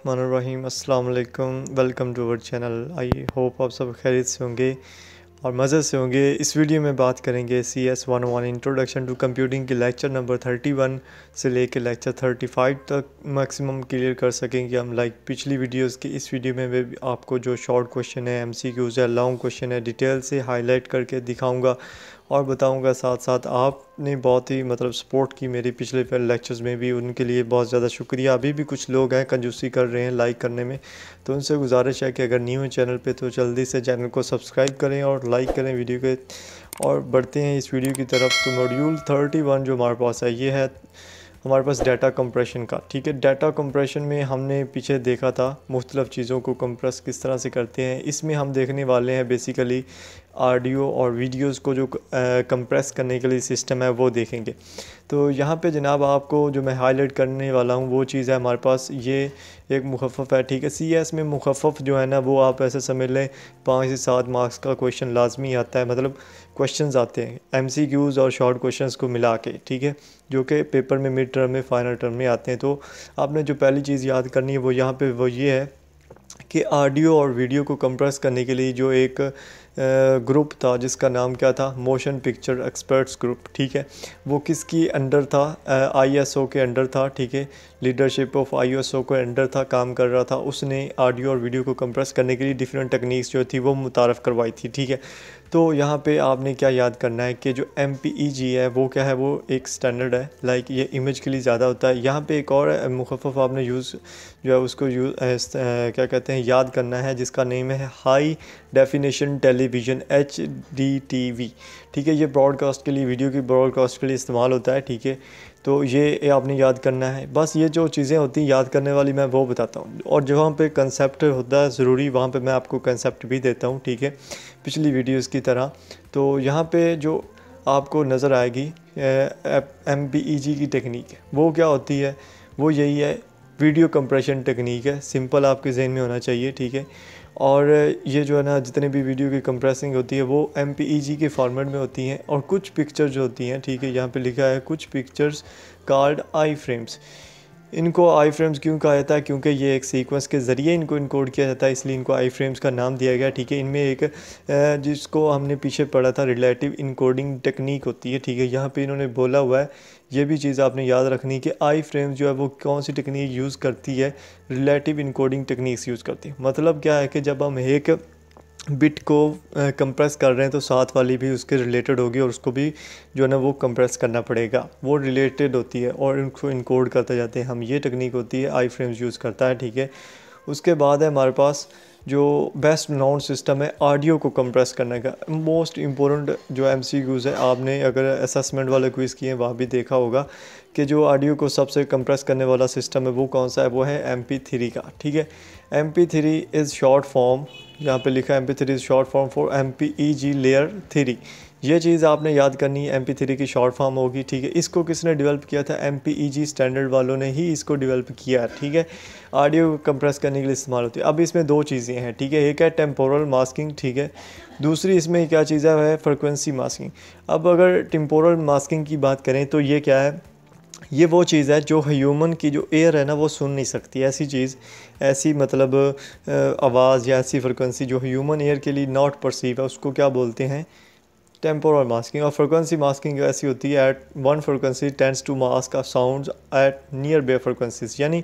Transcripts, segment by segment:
बिस्मिल्लाहिर्रहमानिर्रहीम। अस्सलाम वालेकुम। Welcome to our channel. I hope आप सब खैरियत से होंगे और मज़े से होंगे। इस वीडियो में बात करेंगे CS 101 इंट्रोडक्शन टू कंप्यूटिंग के लेक्चर नंबर 31 से लेकर लेक्चर 35 तक मैक्सिमम क्लियर कर सकेंगे हम। लाइक पिछली वीडियोस के इस वीडियो में भी आपको जो शॉर्ट क्वेश्चन है, MCQs है, लॉन्ग क्वेश्चन है, डिटेल से हाईलाइट करके दिखाऊंगा और बताऊंगा। साथ साथ आपने बहुत ही सपोर्ट की मेरी पिछले लेक्चर्स में भी, उनके लिए बहुत ज़्यादा शुक्रिया। अभी भी कुछ लोग हैं कंजूसी कर रहे हैं लाइक करने में, तो उनसे गुजारिश है कि अगर न्यू है चैनल पे तो जल्दी से चैनल को सब्सक्राइब करें और लाइक करें वीडियो के। और बढ़ते हैं इस वीडियो की तरफ। तो मॉड्यूल 31 जो हमारे पास है, ये है हमारे पास डाटा कंप्रेशन का। ठीक है, डाटा कंप्रेशन में हमने पीछे देखा था मुख्तलिफ़ चीज़ों को कंप्रेस किस तरह से करते हैं। इसमें हम देखने वाले हैं बेसिकली ऑडियो और वीडियोस को जो कंप्रेस करने के लिए सिस्टम है वो देखेंगे। तो यहाँ पे जनाब आपको जो मैं हाईलाइट करने वाला हूँ वो चीज़ है हमारे पास, ये एक मुखफ़फ़ है। ठीक है, CS में मुखफ़फ़ जो है ना वो आप ऐसे समझ लें 5 से 7 मार्क्स का क्वेश्चन लाजमी आता है। क्वेश्चंस आते हैं MCQs और शॉर्ट क्वेश्चंस को मिला के, ठीक है, जो कि पेपर में मिड टर्म में फाइनल टर्म में आते हैं। तो आपने जो पहली चीज़ याद करनी है वो यहाँ पे वो ये है कि ऑडियो और वीडियो को कंप्रेस करने के लिए जो एक ग्रुप था जिसका नाम क्या था, मोशन पिक्चर एक्सपर्ट्स ग्रुप। ठीक है, वो किसकी अंडर था, ISO के अंडर था। ठीक है, लीडरशिप ऑफ ISO के अंडर था, काम कर रहा था। उसने ऑडियो और वीडियो को कंप्रेस करने के लिए डिफरेंट टेक्निक्स जो थी वो मुतारफ़ करवाई थी। ठीक है, तो यहाँ पे आपने क्या याद करना है कि जो MPEG है वो क्या है, वो एक स्टैंडर्ड है। लाइक ये इमेज के लिए ज़्यादा होता है। यहाँ पे एक और मुखफ़फ़ आपने यूज़ जो है उसको क्या कहते हैं याद करना है, जिसका नेम है हाई डेफिनेशन टेलीविज़न HDTV। ठीक है, ये ब्रॉडकास्ट के लिए, वीडियो की ब्रॉडकास्ट के लिए इस्तेमाल होता है। ठीक है, तो ये आपने याद करना है। बस ये जो चीज़ें होती हैं याद करने वाली मैं वो बताता हूँ, और जहाँ पे कंसेप्ट होता है ज़रूरी वहाँ पे मैं आपको कंसेप्ट भी देता हूँ। ठीक है, पिछली वीडियोस की तरह। तो यहाँ पे जो आपको नज़र आएगी MPEG की टेक्निक, वो क्या होती है, वो यही है, वीडियो कंप्रेशन टेक्निक है। सिंपल आपके जहन में होना चाहिए। ठीक है, और ये जो है ना जितने भी वीडियो की कंप्रेसिंग होती है वो MPEG के फॉर्मेट में होती हैं। और कुछ पिक्चर जो होती हैं, ठीक है, यहाँ पे लिखा है कुछ पिक्चर्स कॉल्ड आई फ्रेम्स। इनको आई फ्रेम्स क्यों कहा जाता है, क्योंकि ये एक सीक्वेंस के ज़रिए इनको इनकोड किया जाता है, इसलिए इनको आई फ्रेम्स का नाम दिया गया। ठीक है, इनमें एक जिसको हमने पीछे पढ़ा था रिलेटिव इनकोडिंग टेक्निक होती है। ठीक है, यहाँ पे इन्होंने बोला हुआ है, ये भी चीज़ आपने याद रखनी कि आई फ्रेम्स जो है वो कौन सी टेक्निक यूज़ करती है, रिलेटिव इनकोडिंग टेक्निक्स यूज़ करती है। मतलब क्या है कि जब हम एक बिट को कंप्रेस कर रहे हैं तो साथ वाली भी उसके रिलेटेड होगी और उसको भी जो है ना वो कंप्रेस करना पड़ेगा, वो रिलेटेड होती है और उनको इनकोड करते जाते हैं हम। ये टेक्निक होती है, आई फ्रेम्स यूज़ करता है। ठीक है, उसके बाद है हमारे पास जो बेस्ट नोन सिस्टम है ऑडियो को कंप्रेस करने का। मोस्ट इम्पोर्टेंट जो MCQs है, आपने अगर असेसमेंट वाले क्विज़ किए हैं वहाँ भी देखा होगा कि जो ऑडियो को सबसे कंप्रेस करने वाला सिस्टम है वो कौन सा है, वो है MP3 का। ठीक है, MP3 इज़ शॉर्ट फॉर्म, यहाँ पे लिखा है MP3 is short form for MPEG layer 3। ये चीज़ आपने याद करनी है, MP3 की शॉर्ट फॉर्म होगी। ठीक है, इसको किसने डेवलप किया था, MPEG स्टैंडर्ड वालों ने ही इसको डेवलप किया। ठीक है, ऑडियो कंप्रेस करने के लिए इस्तेमाल होती है। अब इसमें दो चीज़ें हैं। ठीक है, एक है टेम्पोरल मास्किंग। ठीक है, दूसरी इसमें क्या चीज़ है फ्रिक्वेंसी मास्किंग। अब अगर टेम्पोरल मास्किंग की बात करें तो ये क्या है, ये वो चीज़ है जो ह्यूमन की जो एयर है ना वो सुन नहीं सकती। ऐसी चीज़, ऐसी आवाज़ या ऐसी फ्रिक्वेंसी जो ह्यूमन एयर के लिए नॉट परसीव है, उसको क्या बोलते हैं, टेम्पोरल मास्किंग। और फ्रिक्वेंसी मास्किंग ऐसी होती है at one frequency tends to mask sounds at nearby frequencies, यानी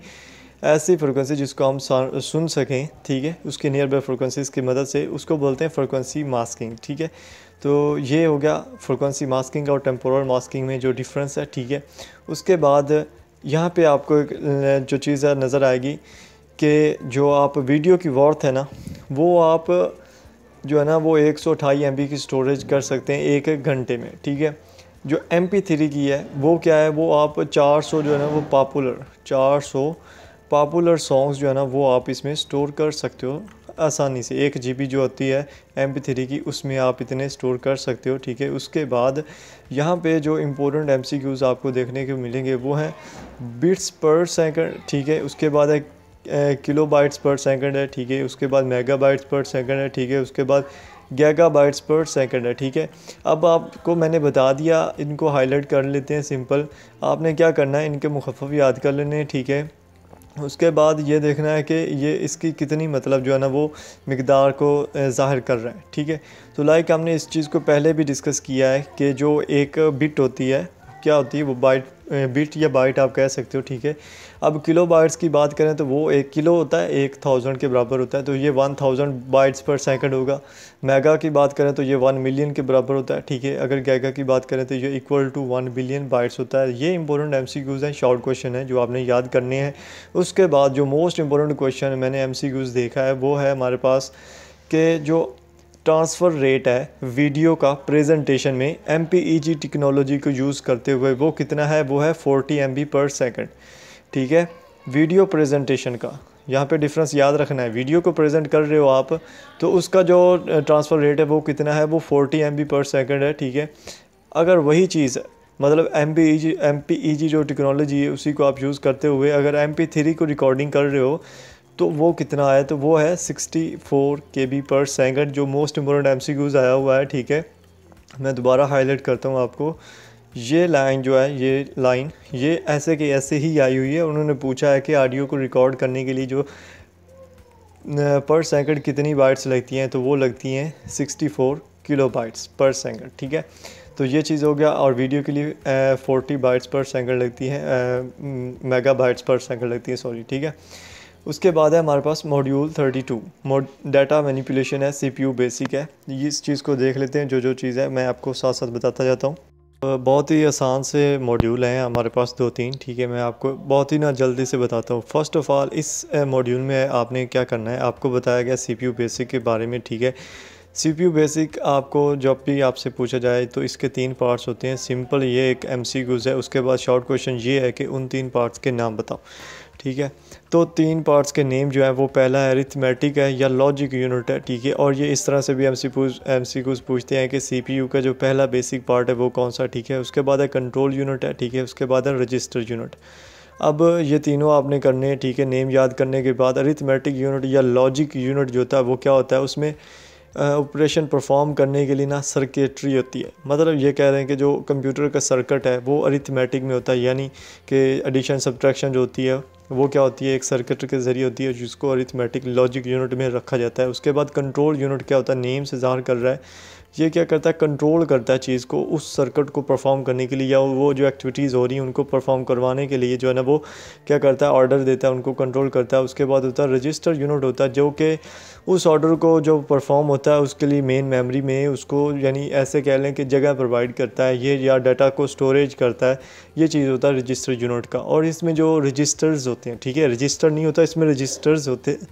ऐसी फ्रिक्वेंसी जिसको हम सुन सकें, ठीक है, उसके नियर बाय फ्रिक्वेंसीज की मदद से, उसको बोलते हैं फ्रिक्वेंसी मास्किंग। ठीक है, तो ये हो गया फ्रिक्वेंसी मास्किंग और टेम्पोरल मास्किंग में जो डिफरेंस है। ठीक है, उसके बाद यहाँ पे आपको एक जो चीज़ नज़र आएगी कि जो आप वीडियो की वर्थ है ना, वो आप जो है ना वो 128 MB की स्टोरेज कर सकते हैं एक घंटे में। ठीक है, जो MP3 की है वो क्या है, वो आप 400 जो है ना वो 400 पॉपुलर सॉन्ग्स जो है ना वो आप इसमें स्टोर कर सकते हो आसानी से। 1 GB जो होती है MP3 की, उसमें आप इतने स्टोर कर सकते हो। ठीक है, उसके बाद यहाँ पे जो इम्पोर्टेंट MCQs आपको देखने को मिलेंगे वो हैं बिट्स पर सेकंड। ठीक है, उसके बाद है किलोबाइट्स पर सेकंड है। ठीक है, उसके बाद मेगाबाइट्स पर सेकंड है। ठीक है, उसके बाद गीगाबाइट्स पर सेकंड है। ठीक है, अब आपको मैंने बता दिया, इनको हाईलाइट कर लेते हैं। सिंपल आपने क्या करना है, इनके मुखफ़फ़ याद कर लेने हैं। ठीक है, उसके बाद ये देखना है कि ये इसकी कितनी मतलब जो है ना वो मिकदार को ज़ाहिर कर रहा है, ठीक है। तो लाइक हमने इस चीज़ को पहले भी डिस्कस किया है कि जो एक बिट होती है, क्या होती है वो बाइट, बिट या बाइट आप कह सकते हो, ठीक है। अब किलो बाइट्स की बात करें तो वो 1 किलो होता है 1000 के बराबर होता है, तो ये 1000 बाइट्स पर सेकंड होगा। मेगा की बात करें तो ये 1 मिलियन के बराबर होता है, ठीक है। अगर गैगा की बात करें तो ये इक्वल टू 1 बिलियन बाइट्स होता है। ये इंपॉर्टेंट MCQs हैं, शॉर्ट क्वेश्चन है जो आपने याद करने हैं। उसके बाद जो मोस्ट इंपॉर्टेंट क्वेश्चन मैंने MCQs देखा है वो है हमारे पास कि जो ट्रांसफ़र रेट है वीडियो का प्रेजेंटेशन में MPEG टेक्नोलॉजी को यूज़ करते हुए वो कितना है, वो है 40 MB पर सेकंड, ठीक है। वीडियो प्रेजेंटेशन का यहाँ पे डिफरेंस याद रखना है। वीडियो को प्रेजेंट कर रहे हो आप तो उसका जो ट्रांसफ़र रेट है वो कितना है, वो 40 MB पर सेकंड है, ठीक है। अगर वही चीज़ मतलब MPEG जो टेक्नोलॉजी है उसी को आप यूज़ करते हुए अगर MP3 को रिकॉर्डिंग कर रहे हो तो वो कितना है, तो वो है 64 KB पर सेकंड। जो मोस्ट इम्पोर्टेंट MCQs आया हुआ है, ठीक है। मैं दोबारा हाईलाइट करता हूँ आपको। ये लाइन जो है, ये लाइन ये ऐसे के ऐसे ही आई हुई है। उन्होंने पूछा है कि ऑडियो को रिकॉर्ड करने के लिए जो पर सेकंड कितनी बाइट्स लगती हैं, तो वो लगती हैं 64 किलोबाइट्स पर सेकंड, ठीक है। तो ये चीज़ हो गया। और वीडियो के लिए 40 बाइट्स पर सेकंड लगती है, मेगा बाइट्स पर सेकंड लगती है, सॉरी, ठीक है। उसके बाद है हमारे पास मॉड्यूल 32 डाटा मैनिपुलेशन है, CPU बेसिक है। इस चीज़ को देख लेते हैं। जो चीज़ है मैं आपको साथ साथ बताता जाता हूँ। बहुत ही आसान से मॉड्यूल हैं हमारे पास 2-3, ठीक है। मैं आपको बहुत ही ना जल्दी से बताता हूँ। फ़र्स्ट ऑफ़ ऑल इस मॉड्यूल में आपने क्या करना है, आपको बताया गया CPU बेसिक के बारे में, ठीक है। CPU बेसिक आपको जब भी आपसे पूछा जाए तो इसके 3 पार्ट्स होते हैं। सिंपल ये एक MCQs है। उसके बाद शॉर्ट क्वेश्चन ये है कि उन 3 पार्ट्स के नाम बताओ, ठीक है। तो 3 पार्ट्स के नेम जो है वो पहला है अरिथमेटिक है या लॉजिक यूनिट है, ठीक है। और ये इस तरह से भी MCQs पूछते हैं कि CPU का जो पहला बेसिक पार्ट है वो कौन सा, ठीक है। उसके बाद है कंट्रोल यूनिट है, ठीक है। उसके बाद है रजिस्टर यूनिट। अब ये तीनों आपने करने हैं, ठीक है। नेम याद करने के बाद अरिथमेटिक यूनिट या लॉजिक यूनिट जो होता है वो क्या होता है, उसमें ऑपरेशन परफॉर्म करने के लिए ना सर्किटरी होती है। मतलब ये कह रहे हैं कि जो कंप्यूटर का सर्किट है वो अरिथमेटिक में होता है, यानी कि एडिशन सब्ट्रैक्शन जो होती है वो क्या होती है, एक सर्किट के ज़रिए होती है, जिसको अरिथमेटिक लॉजिक यूनिट में रखा जाता है। उसके बाद कंट्रोल यूनिट क्या होता है, नेम से ज़ाहिर कर रहा है, ये क्या करता है, कंट्रोल करता है चीज़ को उस सर्किट को परफॉर्म करने के लिए, या वो जो एक्टिविटीज़ हो रही हैं उनको परफॉर्म करवाने के लिए जो है ना वो क्या करता है, ऑर्डर देता है, उनको कंट्रोल करता है। उसके बाद होता है रजिस्टर यूनिट होता है, जो कि उस ऑर्डर को जो परफॉर्म होता है उसके लिए मेन मेमोरी में उसको, यानी ऐसे कह लें कि जगह प्रोवाइड करता है ये, या डाटा को स्टोरेज करता है। ये चीज़ होता है रजिस्टर यूनिट का। और इसमें जो रजिस्टर्स होते हैं, ठीक है, रजिस्टर नहीं होता, इसमें रजिस्टर्स होते हैं,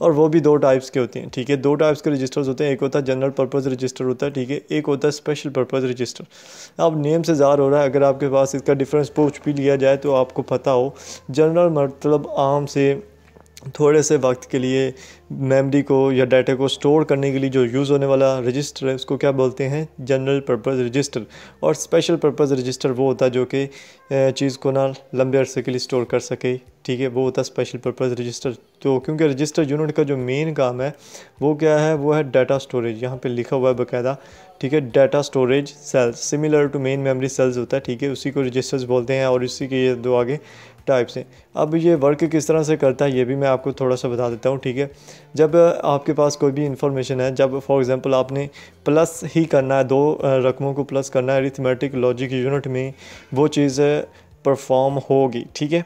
और वो भी 2 टाइप्स के होते हैं, ठीक है। 2 टाइप्स के रजिस्टर्स होते हैं। एक होता है जनरल पर्पज़ रजिस्टर होता है, ठीक है। एक होता है स्पेशल पर्पज़ रजिस्टर। अब नेम से ज़ाहिर हो रहा है, अगर आपके पास इसका डिफरेंस पूछ भी लिया जाए तो आपको पता हो। जनरल मतलब आम से थोड़े से वक्त के लिए मेमोरी को या डाटा को स्टोर करने के लिए जो यूज़ होने वाला रजिस्टर है उसको क्या बोलते हैं, जनरल पर्पज़ रजिस्टर। और स्पेशल पर्पज़ रजिस्टर वो होता है जो कि चीज़ को ना लंबे अरसे के लिए स्टोर कर सके, ठीक है, वो होता है स्पेशल पर्पज़ रजिस्टर। तो क्योंकि रजिस्टर यूनिट का जो मेन काम है वो क्या है, वो है डाटा स्टोरेज। यहाँ पे लिखा हुआ है बाकायदा, ठीक है, data storage cells similar to main memory cells होता है, ठीक है, उसी को रजिस्टर्स बोलते हैं। और इसी के ये 2 आगे टाइप्स हैं। अब ये वर्क किस तरह से करता है ये भी मैं आपको थोड़ा सा बता देता हूँ, ठीक है। जब आपके पास कोई भी इंफॉर्मेशन है, जब फॉर एग्जांपल आपने प्लस ही करना है, 2 रकमों को प्लस करना है अरिथमेटिक लॉजिक यूनिट में, वो चीज़ परफॉर्म होगी, ठीक है।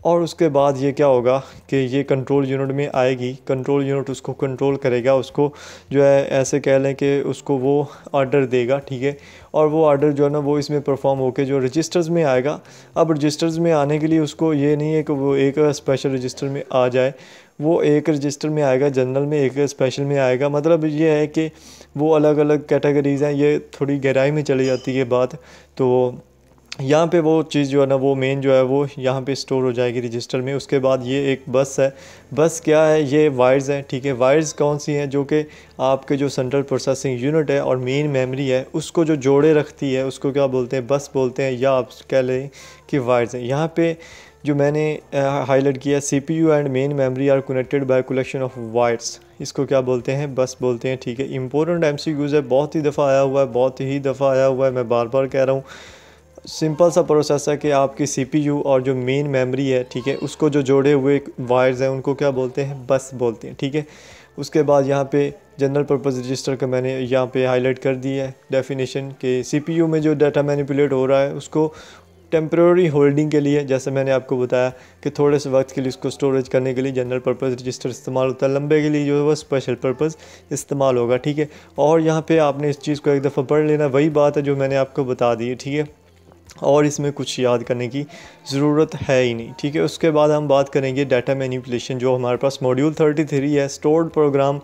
और उसके बाद ये क्या होगा कि ये कंट्रोल यूनिट में आएगी, कंट्रोल यूनिट उसको कंट्रोल करेगा, उसको जो है ऐसे कह लें कि उसको वो ऑर्डर देगा, ठीक है। और वो ऑर्डर जो है ना वो इसमें परफॉर्म होकर जो रजिस्टर्स में आएगा। अब रजिस्टर्स में आने के लिए उसको ये नहीं है कि वो एक स्पेशल रजिस्टर में आ जाए, वो एक रजिस्टर में आएगा, जनरल में, एक स्पेशल में आएगा। मतलब ये है कि वो अलग अलग कैटेगरीज़ हैं। ये थोड़ी गहराई में चली जाती है बात। तो यहाँ पे वो चीज़ जो है ना वो मेन जो है वो यहाँ पे स्टोर हो जाएगी रजिस्टर में। उसके बाद ये एक बस है। बस क्या है, ये वायर्स हैं, ठीक है। वायर्स कौन सी हैं, जो कि आपके जो सेंट्रल प्रोसेसिंग यूनिट है और मेन मेमोरी है उसको जो जोड़े रखती है उसको क्या बोलते हैं, बस बोलते हैं, या आप कह लें कि वायर्स हैं। यहाँ पे जो मैंने हाईलाइट किया, CPU and main memory are connected by collection of wires, इसको क्या बोलते हैं, बस बोलते हैं, ठीक है। इंपॉर्टेंट MCQs है, बहुत ही दफ़ा आया हुआ है, बहुत ही दफ़ा आया हुआ है, मैं बार बार कह रहा हूँ। सिंपल सा प्रोसेस है कि आपकी सीपीयू और जो मेन मेमोरी है, ठीक है, उसको जो जोड़े हुए वायर्स हैं उनको क्या बोलते हैं, बस बोलते हैं, ठीक है। उसके बाद यहाँ पे जनरल पर्पज़ रजिस्टर का मैंने यहाँ पे हाईलाइट कर दिया है डेफिनेशन कि सीपीयू में जो डाटा मैनिपुलेट हो रहा है उसको टेम्प्रेरी होल्डिंग के लिए, जैसे मैंने आपको बताया कि थोड़े से वक्त के लिए उसको स्टोरेज करने के लिए जनरल पर्पज़ रजिस्टर इस्तेमाल होता है, लंबे के लिए जो है वो स्पेशल पर्पज़ इस्तेमाल होगा, ठीक है। और यहाँ पे आपने इस चीज़ को एक दफ़ा पढ़ लेना, वही बात है जो मैंने आपको बता दी है, ठीक है। और इसमें कुछ याद करने की ज़रूरत है ही नहीं, ठीक है। उसके बाद हम बात करेंगे डाटा मैनिपुलेशन, जो हमारे पास मॉड्यूल 33 है, स्टोर्ड प्रोग्राम।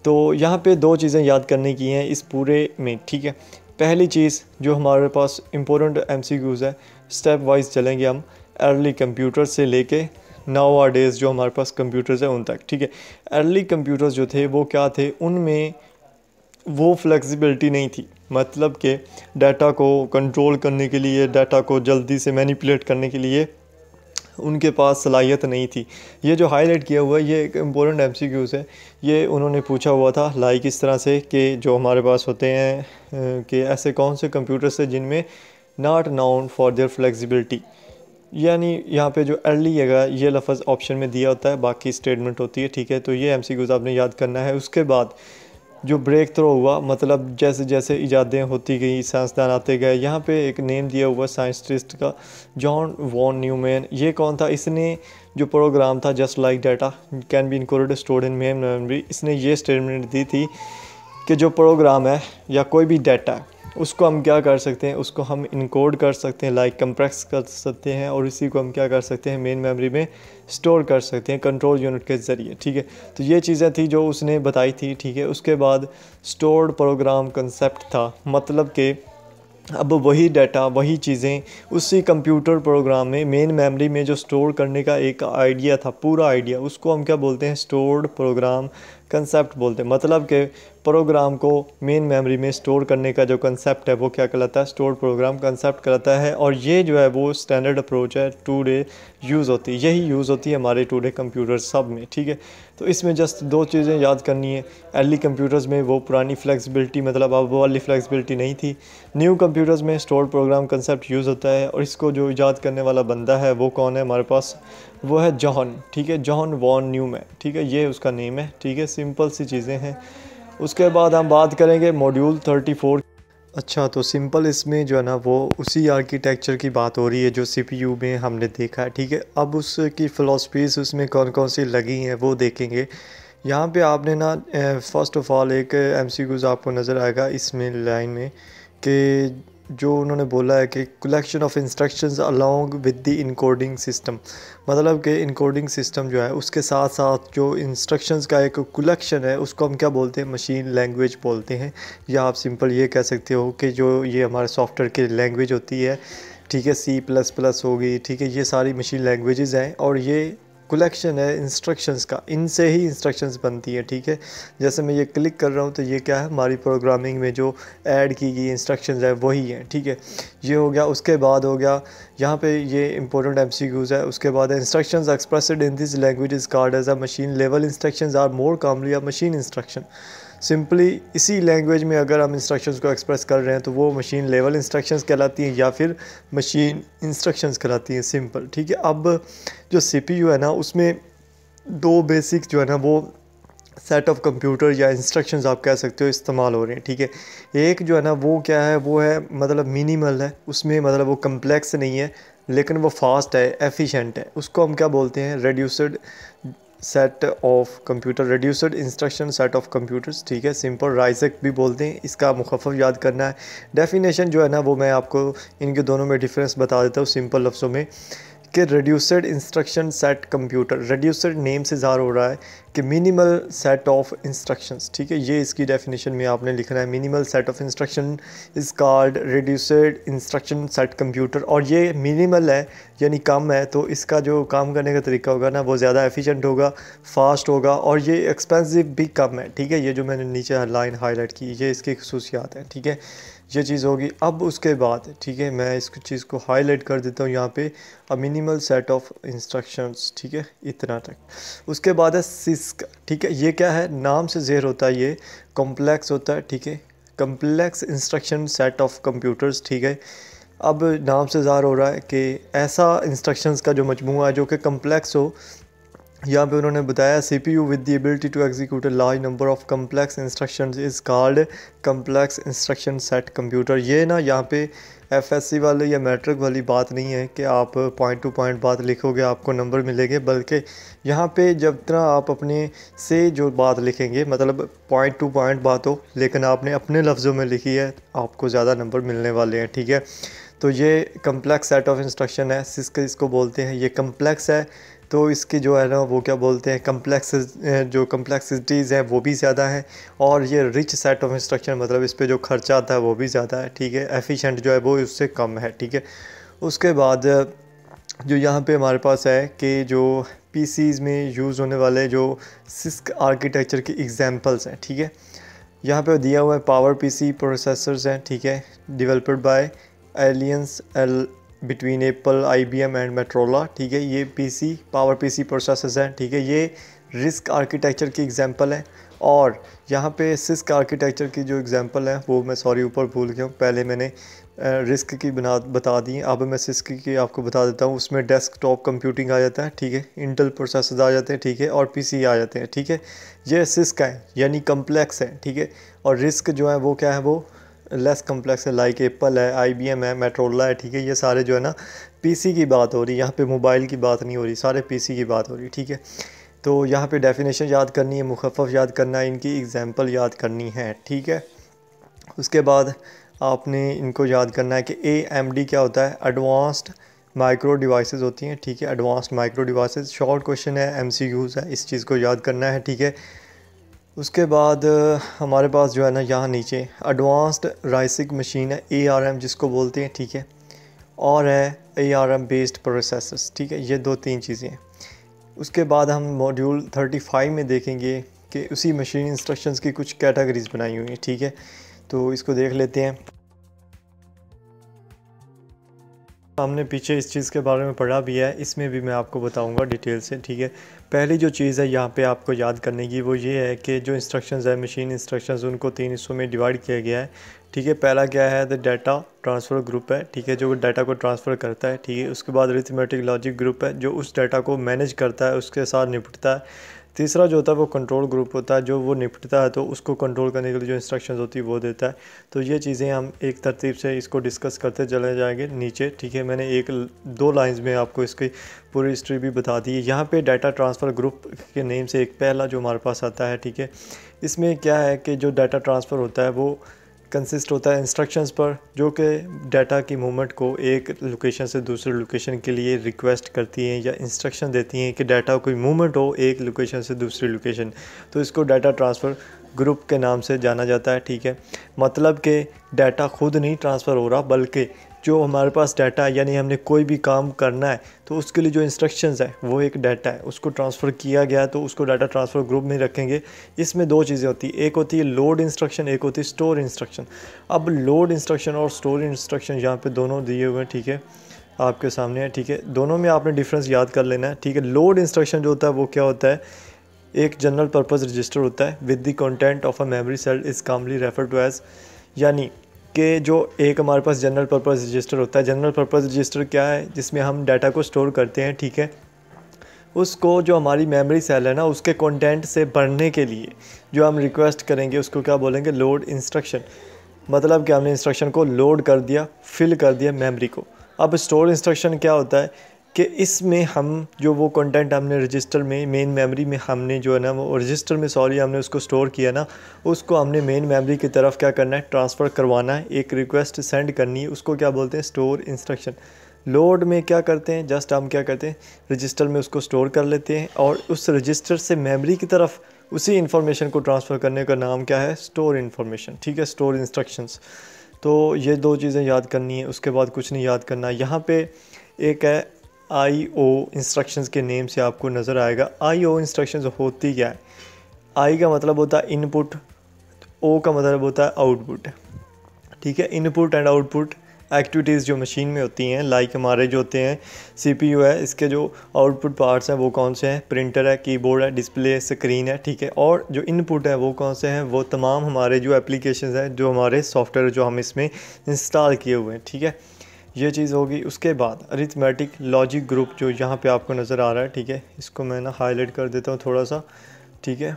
तो यहाँ पे दो चीज़ें याद करने की हैं इस पूरे में, ठीक है। पहली चीज़ जो हमारे पास इम्पोर्टेंट MCQs है, स्टेप वाइज चलेंगे हम, अर्ली कंप्यूटर से लेके नाउ आ डेज़ जो हमारे पास कंप्यूटर्स हैं उन तक, ठीक है। अर्ली कंप्यूटर्स जो थे वो क्या थे, उनमें वो फ्लेक्सिबिलिटी नहीं थी, मतलब कि डाटा को कंट्रोल करने के लिए, डाटा को जल्दी से मैनिपुलेट करने के लिए उनके पास सलाहियत नहीं थी। ये जो हाईलाइट किया हुआ है ये एक इम्पोर्टेंट MCQs है, ये उन्होंने पूछा हुआ था लाइक इस तरह से कि जो हमारे पास होते हैं कि ऐसे कौन से कंप्यूटर्स हैं जिनमें not noun for their flexibility, यानी यहाँ पे जो अर्ली है ये लफ्ज़ ऑप्शन में दिया होता है, बाकी स्टेटमेंट होती है, ठीक है। तो ये MCQs आपने याद करना है। उसके बाद जो ब्रेक थ्रो हुआ, मतलब जैसे जैसे इजादें होती गई, साइंसदान आते गए, यहाँ पे एक नेम दिया हुआ साइंटिस्ट का, जॉन वॉन न्यूमैन। ये कौन था, इसने जो प्रोग्राम था just like data can be encoded stored in main memory, इसने ये स्टेटमेंट दी थी कि जो प्रोग्राम है या कोई भी डाटा है उसको हम क्या कर सकते हैं, उसको हम इनकोड कर सकते हैं, लाइक कंप्रेस कर सकते हैं, और इसी को हम क्या कर सकते हैं, मेन मेमोरी में स्टोर कर सकते हैं कंट्रोल यूनिट के ज़रिए, ठीक है। तो ये चीज़ें थी जो उसने बताई थी, ठीक है। उसके बाद स्टोर्ड प्रोग्राम कंसेप्ट था, मतलब कि अब वही डाटा, वही चीज़ें उसी कंप्यूटर प्रोग्राम में मेन मेमोरी में जो स्टोर करने का एक आइडिया था, पूरा आइडिया, उसको हम क्या बोलते हैं, स्टोर्ड प्रोग्राम कंसेप्ट बोलते हैं। मतलब कि प्रोग्राम को मेन मेमोरी में स्टोर करने का जो कंसेप्ट है वो क्या कहलाता है, स्टोर्ड प्रोग्राम कंसेप्ट कहलाता है। और ये जो है वो स्टैंडर्ड अप्रोच है, टुडे यूज़ होती है, यही यूज़ होती है हमारे टुडे कंप्यूटर सब में, ठीक है। तो इसमें जस्ट दो चीज़ें याद करनी है, अर्ली कंप्यूटर्स में वो पुरानी फ्लेक्सिबिलिटी, मतलब अब वो वाली फ्लेक्सिबिलिटी नहीं थी। न्यू कंप्यूटर्स में स्टोर्ड प्रोग्राम कंसेप्ट यूज़ होता है, और इसको जो ईजाद करने वाला बंदा है वो कौन है हमारे पास, वो है जॉन, ठीक है, जॉन वॉन न्यूमैन, ठीक है, ये उसका नेम है, ठीक है। सिंपल सी चीज़ें हैं। उसके बाद हम बात करेंगे मॉड्यूल 34। अच्छा, तो सिंपल इसमें जो है ना वो उसी आर्किटेक्चर की बात हो रही है जो CPU में हमने देखा है, ठीक है। अब उसकी फ़िलासफ़ीज़ उसमें कौन कौन सी लगी हैं वो देखेंगे। यहाँ पे आपने ना फ़र्स्ट ऑफ़ ऑल एक MCQs आपको नज़र आएगा इसमें लाइन में कि जो उन्होंने बोला है कि collection of instructions along with the encoding system, मतलब कि इनकोडिंग सिस्टम जो है उसके साथ साथ जो इंस्ट्रक्शंस का एक कलेक्शन है उसको हम क्या बोलते हैं, मशीन लैंग्वेज बोलते हैं। या आप सिंपल ये कह सकते हो कि जो ये हमारे सॉफ्टवेयर की लैंग्वेज होती है, ठीक है, C++ होगी, ठीक है, ये सारी मशीन लैंग्वेजेस हैं, और ये कलेक्शन है इंस्ट्रक्शंस का, इनसे ही इंस्ट्रक्शंस बनती हैं, ठीक है। जैसे मैं ये क्लिक कर रहा हूँ तो ये क्या है, हमारी प्रोग्रामिंग में जो ऐड की गई इंस्ट्रक्शंस है वही हैं, ठीक है। ये हो गया। उसके बाद हो गया यहाँ पे ये इंपॉर्टेंट MCQs है। उसके बाद instructions expressed in this language is called as a machine level instructions are more commonly a machine instruction. Simply इसी लैंग्वेज में अगर हम इंस्ट्रक्शंस को एक्सप्रेस कर रहे हैं तो वो मशीन लेवल इंस्ट्रक्शंस कहलाती हैं या फिर मशीन इंस्ट्रक्शंस कहलाती हैं, सिंपल, ठीक है। अब जो CPU है ना उसमें दो बेसिक जो है ना वो सेट ऑफ कंप्यूटर या इंस्ट्रक्शंस आप कह सकते हो इस्तेमाल हो रहे हैं, ठीक है। एक जो है ना वो क्या है, वो है मतलब मिनिमल है, उसमें मतलब वो कम्प्लेक्स नहीं है लेकिन वो फास्ट है, एफिशिएंट है, उसको हम क्या बोलते हैं, reduced set of computer, reduced instruction set of computers, ठीक है, सिंपल, राइज़क भी बोलते हैं। इसका मुखफ़फ़ याद करना है। डेफिनेशन जो है ना वो मैं आपको इनके दोनों में डिफरेंस बता देता हूँ सिंपल लफ्ज़ों में कि reduced instruction set computer, reduced name से ज़ाहिर हो रहा है कि मिनिमल सेट ऑफ इंस्ट्रक्शंस, ठीक है, ये इसकी डेफिनेशन में आपने लिखना है। Minimal set of instruction is called reduced instruction set computer, और ये मिनिमल है यानी कम है, तो इसका जो काम करने का तरीका होगा ना वो ज़्यादा एफिशिएंट होगा, फास्ट होगा, और ये एक्सपेंसिव भी कम है, ठीक है। ये जो मैंने नीचे लाइन हाईलाइट की ये इसकी खसूसियात हैं, ठीक है, ये चीज़ होगी। अब उसके बाद, ठीक है, मैं इस चीज़ को हाईलाइट कर देता हूँ यहाँ पे, a minimal set of instructions, ठीक है, इतना तक। उसके बाद है सिस्क, ठीक है, ये क्या है, नाम से ज़ेर होता है, ये कॉम्प्लेक्स होता है, ठीक है, complex instruction set of computers, ठीक है। अब नाम से ज़ाहिर हो रहा है कि ऐसा इंस्ट्रक्शंस का जो मजमूआ है जो कि कम्प्लेक्स हो। यहाँ पे उन्होंने बताया CPU with the ability to execute a large number of complex instructions is called complex instruction set computer. ये ना यहाँ पे FSC वाले या मैट्रिक वाली बात नहीं है कि आप पॉइंट टू पॉइंट बात लिखोगे आपको नंबर मिलेंगे, बल्कि यहाँ पे जब तरह आप अपने से जो बात लिखेंगे, मतलब पॉइंट टू पॉइंट बात हो लेकिन आपने अपने लफ्ज़ों में लिखी है, आपको ज़्यादा नंबर मिलने वाले हैं। ठीक है, तो ये कम्प्लेक्स सेट ऑफ इंस्ट्रक्शन है, इसको बोलते हैं। ये कम्प्लेक्स है तो इसकी जो है ना वो क्या बोलते हैं, जो कम्प्लेक्सिटीज़ हैं वो भी ज़्यादा है, और ये रिच सेट ऑफ इंस्ट्रक्शन, मतलब इस पे जो खर्चा आता है वो भी ज़्यादा है। ठीक है, एफिशिएंट जो है वो उससे कम है। ठीक है, उसके बाद जो यहाँ पे हमारे पास है कि जो PCs में यूज़ होने वाले जो सिस्क आर्किटेक्चर की एग्जांपल्स हैं। ठीक है, यहाँ पे दिया हुआ है पावर PC प्रोसेसर्स हैं। ठीक है, developed by aliens between Apple, IBM and Motorola. ठीक है, ये पावर PC प्रोसेसर्स हैं। ठीक है, ये रिस्क आर्किटेक्चर की एग्जांपल है। और यहाँ पे सिस्क आर्किटेक्चर की जो एग्जांपल है वो मैं भूल गया हूँ, पहले मैंने रिस्क की बता दी, अब मैं सिस्क की आपको बता देता हूँ। उसमें डेस्कटॉप कंप्यूटिंग आ जाता है। ठीक है, इंटेल प्रोसेसर्स आ जाते हैं। ठीक है, और PC आ जाते हैं। ठीक है, ये सिस्क है यानी कम्प्लेक्स है। ठीक है, और रिस्क जो है वो क्या है, वो लेस कम्प्लेक्स है, लाइक एप्पल है, IBM है, मेट्रोला है। ठीक है, ये सारे जो है ना PC की बात हो रही है, यहाँ पे मोबाइल की बात नहीं हो रही, सारे PC की बात हो रही है। ठीक है, तो यहाँ पे डेफिनेशन याद करनी है, मुखफ़फ़ याद करना है, इनकी एग्जांपल याद करनी है। ठीक है, उसके बाद आपने इनको याद करना है कि AMD क्या होता है, एडवांस्ड माइक्रो डिवाइसेस होती हैं। ठीक है, advanced micro devices, short question है, MCQs है, इस चीज़ को याद करना है। ठीक है, उसके बाद हमारे पास जो है ना यहाँ नीचे एडवांस्ड राइसिक मशीन है, ARM जिसको बोलते हैं। ठीक है, और है ARM बेस्ड प्रोसेसर्स। ठीक है, ये 2-3 चीज़ें हैं। उसके बाद हम मॉड्यूल 35 में देखेंगे कि उसी मशीन इंस्ट्रक्शंस की कुछ कैटेगरीज बनाई हुई हैं। ठीक है, तो इसको देख लेते हैं। हमने पीछे इस चीज़ के बारे में पढ़ा भी है, इसमें भी मैं आपको बताऊंगा डिटेल से। ठीक है, पहली जो चीज़ है यहाँ पे आपको याद करने की वो ये है कि जो इंस्ट्रक्शंस है, मशीन इंस्ट्रक्शंस, उनको 3 हिस्सों में डिवाइड किया गया है। ठीक है, पहला क्या है, द डाटा ट्रांसफ़र ग्रुप है। ठीक है, जो डाटा को ट्रांसफ़र करता है। ठीक है, उसके बाद अरिथमेटिक लॉजिक ग्रुप है, जो उस डाटा को मैनेज करता है, उसके साथ निपटता है। तीसरा जो होता है वो कंट्रोल ग्रुप होता है, जो वो निपटता है, तो उसको कंट्रोल करने के लिए जो इंस्ट्रक्शंस होती है वो देता है। तो ये चीज़ें हम एक तरतीब से इसको डिस्कस करते चले जाएंगे नीचे। ठीक है, मैंने 1-2 लाइंस में आपको इसकी पूरी हिस्ट्री भी बता दी है। यहाँ पे डाटा ट्रांसफ़र ग्रुप के नेम से एक पहला जो हमारे पास आता है। ठीक है, इसमें क्या है कि जो डाटा ट्रांसफ़र होता है वो कंसिस्ट होता है इंस्ट्रक्शंस पर, जो कि डाटा की मूवमेंट को एक लोकेशन से दूसरे लोकेशन के लिए रिक्वेस्ट करती हैं या इंस्ट्रक्शन देती हैं कि डाटा कोई मूवमेंट हो एक लोकेशन से दूसरी लोकेशन, तो इसको डाटा ट्रांसफ़र ग्रुप के नाम से जाना जाता है। ठीक है, मतलब कि डाटा खुद नहीं ट्रांसफ़र हो रहा, बल्कि जो हमारे पास डाटा है, यानी हमने कोई भी काम करना है तो उसके लिए जो इंस्ट्रक्शंस है वो एक डाटा है, उसको ट्रांसफ़र किया गया तो उसको डाटा ट्रांसफ़र ग्रुप में रखेंगे। इसमें 2 चीज़ें होती है, एक होती है लोड इंस्ट्रक्शन, एक होती है स्टोर इंस्ट्रक्शन। अब लोड इंस्ट्रक्शन और स्टोर इंस्ट्रक्शन यहाँ पे दोनों दिए हुए हैं। ठीक है, आपके सामने है। ठीक है, दोनों में आपने डिफरेंस याद कर लेना है। ठीक है, लोड इंस्ट्रक्शन जो होता है वो क्या होता है, एक जनरल पर्पज़ रजिस्टर होता है with the content of a memory cell is commonly refer to as, यानी कि जो एक हमारे पास जनरल पर्पज़ रजिस्टर होता है। जनरल पर्पज़ रजिस्टर क्या है, जिसमें हम डाटा को स्टोर करते हैं। ठीक है, उसको जो हमारी मेमोरी सेल है ना उसके कंटेंट से भरने के लिए जो हम रिक्वेस्ट करेंगे उसको क्या बोलेंगे, लोड इंस्ट्रक्शन। मतलब कि हमने इंस्ट्रक्शन को लोड कर दिया, फिल कर दिया मेमोरी को। अब स्टोर इंस्ट्रक्शन क्या होता है कि इसमें हम जो वो कंटेंट हमने रजिस्टर में, मेन मेमोरी में हमने जो है ना वो रजिस्टर में हमने उसको स्टोर किया ना, उसको हमने मेन मेमोरी की तरफ क्या करना है, ट्रांसफ़र करवाना है, एक रिक्वेस्ट सेंड करनी है, उसको क्या बोलते हैं, स्टोर इंस्ट्रक्शन। लोड में क्या करते हैं, जस्ट हम क्या करते हैं, रजिस्टर में उसको स्टोर कर लेते हैं और उस रजिस्टर से मेमोरी की तरफ उसी इंफॉर्मेशन को ट्रांसफ़र करने का नाम क्या है, स्टोर इंफॉर्मेशन। ठीक है, स्टोर इंस्ट्रक्शंस। तो ये 2 चीज़ें याद करनी है, उसके बाद कुछ नहीं याद करना। यहाँ पे एक है IO इंस्ट्रक्शंस के नेम से आपको नज़र आएगा। IO इंस्ट्रक्शंस होती क्या है, I का मतलब होता है इनपुट, O का मतलब होता है आउटपुट। ठीक है, इनपुट एंड आउटपुट एक्टिविटीज़ जो मशीन में होती हैं, लाइक हमारे जो होते हैं CPU है, इसके जो आउटपुट पार्ट्स हैं वो कौन से हैं, प्रिंटर है, कीबोर्ड है, डिस्प्ले, स्क्रीन है। ठीक है, और जो इनपुट है वो कौन से हैं, वो तमाम हमारे जो एप्लीकेशंस हैं, जो हमारे सॉफ्टवेयर जो हम इसमें इंस्टॉल किए हुए हैं। ठीक है, ये चीज़ होगी। उसके बाद अरिथमेटिक लॉजिक ग्रुप जो यहाँ पे आपको नज़र आ रहा है, ठीक है, इसको मैं ना हाईलाइट कर देता हूँ थोड़ा सा, ठीक है,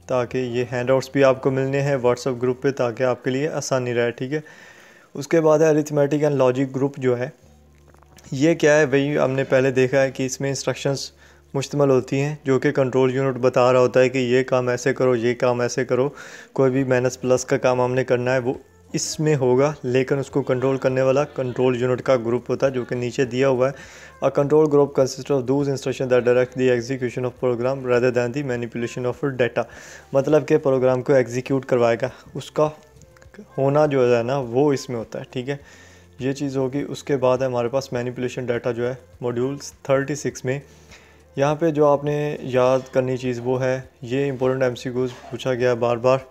ताकि ये हैंडआउट्स भी आपको मिलने हैं व्हाट्सएप ग्रुप पे, ताकि आपके लिए आसानी रहे, ठीक है। उसके बाद है अरिथमेटिक एंड लॉजिक ग्रुप जो है, ये क्या है, वही हमने पहले देखा है कि इसमें इंस्ट्रक्शंस मुश्तमल होती हैं जो कि कंट्रोल यूनिट बता रहा होता है कि ये काम ऐसे करो, ये काम ऐसे करो। कोई भी माइनस प्लस का काम हमने करना है वो इसमें होगा, लेकिन उसको कंट्रोल करने वाला कंट्रोल यूनिट का ग्रुप होता है जो कि नीचे दिया हुआ है। A control group consist of those instruction that direct the execution of program rather than the manipulation of data. मतलब कि प्रोग्राम को एग्जीक्यूट करवाएगा, उसका होना जो है ना वो इसमें होता है, ठीक है। ये चीज़ होगी। उसके बाद है हमारे पास मैनिपुलेशन डाटा जो है मॉड्यूल 36 में। यहाँ पे जो आपने याद करनी चीज़ वो है, ये इंपॉर्टेंट एमसीक्यूज पूछा गया बार बार।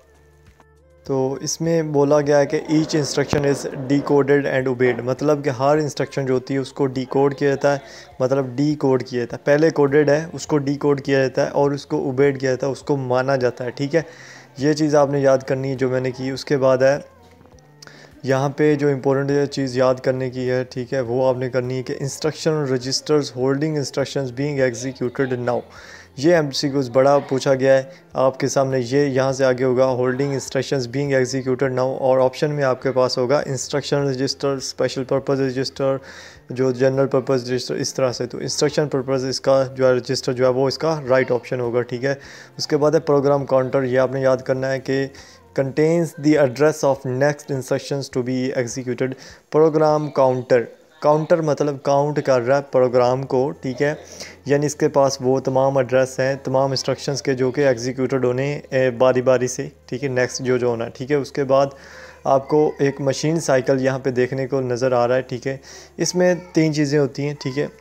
तो इसमें बोला गया है कि each instruction is decoded and obeyed, मतलब कि हर इंस्ट्रक्शन जो होती है उसको डिकोड किया जाता है, मतलब डिकोड किया जाता है। पहले कोडेड है उसको डिकोड किया जाता है और उसको ओबेड किया जाता है, उसको माना जाता है, ठीक है। ये चीज़ आपने याद करनी है जो मैंने की। उसके बाद है यहाँ पे जो इम्पोर्टेंट चीज़ याद करने की है, ठीक है, वो आपने करनी है कि instruction registers holding instructions being executed now. ये एमसीक्यूज बड़ा पूछा गया है आपके सामने। ये यहाँ से आगे होगा holding instructions being executed now, और ऑप्शन में आपके पास होगा instruction register, special purpose register, जो जनरल पर्पस रजिस्टर, इस तरह से। तो इंस्ट्रक्शन पर्पस इसका जो है रजिस्टर जो है वो इसका राइट ऑप्शन होगा, ठीक है। उसके बाद है प्रोग्राम काउंटर। ये आपने याद करना है कि contains the address of next instructions to be executed। Program counter, counter मतलब काउंट कर रहा है प्रोग्राम को, ठीक है, यानी इसके पास वो तमाम एड्रेस हैं तमाम इंस्ट्रक्शंस के जो कि एग्जीक्यूटेड होने बारी बारी से, ठीक है, नेक्स्ट जो होना है, ठीक है। उसके बाद आपको एक मशीन साइकिल यहाँ पे देखने को नज़र आ रहा है, ठीक है। इसमें 3 चीज़ें होती हैं, ठीक है।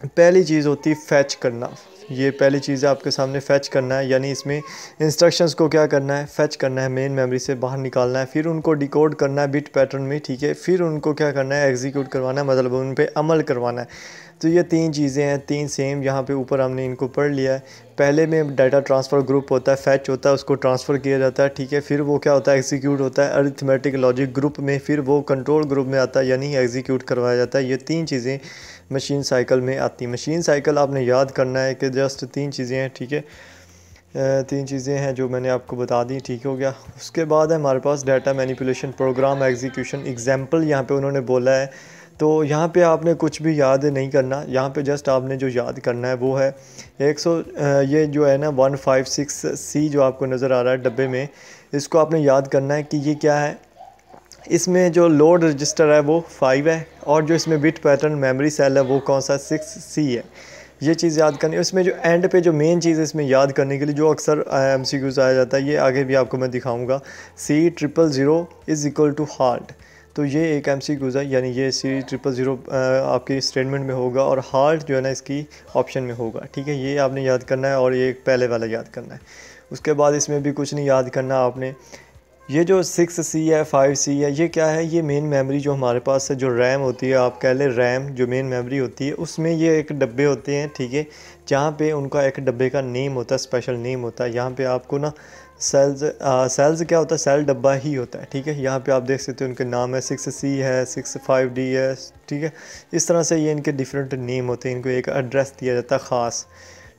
पहली चीज़ होती है फैच करना। ये पहली चीज़ है आपके सामने, फैच करना है, यानी इसमें इंस्ट्रक्शंस को क्या करना है, फैच करना है, मेन मेमोरी से बाहर निकालना है, फिर उनको डिकोड करना है बिट पैटर्न में, ठीक है, फिर उनको क्या करना है, एग्जीक्यूट करवाना है, मतलब उन पे अमल करवाना है। तो ये 3 चीज़ें हैं, 3 सेम यहाँ पे ऊपर हमने इनको पढ़ लिया है। पहले में डाटा ट्रांसफ़र ग्रुप होता है, फैच होता है, उसको ट्रांसफ़र किया जाता है, ठीक है, फिर वो क्या होता है, एग्जीक्यूट होता है अरिथमेटिक लॉजिक ग्रुप में, फिर वो कंट्रोल ग्रुप में आता है, यानी एग्जीक्यूट करवाया जाता है। ये 3 चीज़ें मशीन साइकिल में आती। मशीन साइकिल आपने याद करना है कि जस्ट 3 चीज़ें हैं, ठीक है, 3 चीज़ें हैं जो मैंने आपको बता दी, ठीक हो गया। उसके बाद है हमारे पास data manipulation program execution example यहाँ पे उन्होंने बोला है। तो यहाँ पे आपने कुछ भी याद नहीं करना, यहाँ पे जस्ट आपने जो याद करना है वो है 100 ये जो है ना 156C जो आपको नज़र आ रहा है डब्बे में, इसको आपने याद करना है कि ये क्या है। इसमें जो लोड रजिस्टर है वो 5 है, और जो इसमें बिट पैटर्न मेमोरी सेल है वो कौन सा 6C है। ये चीज़ याद करनी है। इसमें जो एंड पे जो मेन चीज़ है इसमें याद करने के लिए, जो अक्सर MCQs आया जाता है, ये आगे भी आपको मैं दिखाऊंगा। C000 is equal to heart. तो ये एक MCQs है, यानी ये C000 आपकी स्टेटमेंट में होगा और हार्ट जो है ना इसकी ऑप्शन में होगा, ठीक है। ये आपने याद करना है और ये पहले वाला याद करना है। उसके बाद इसमें भी कुछ नहीं याद करना आपने। ये जो 6C है 5C है, ये क्या है, ये मेन मेमोरी जो हमारे पास है, जो रैम होती है, आप कह लें रैम जो मेन मेमोरी होती है, उसमें ये एक डब्बे होते हैं, ठीक है, जहाँ पे उनका एक डब्बे का नेम होता है, स्पेशल नेम होता है। यहाँ पे आपको ना सेल्स क्या होता है, सेल डब्बा ही होता है, ठीक है। यहाँ पे आप देख सकते हो उनके नाम है, 6C है, 65D है, ठीक है। इस तरह से ये इनके डिफरेंट नेम होते हैं, इनको एक एड्रेस दिया जाता है ख़ास,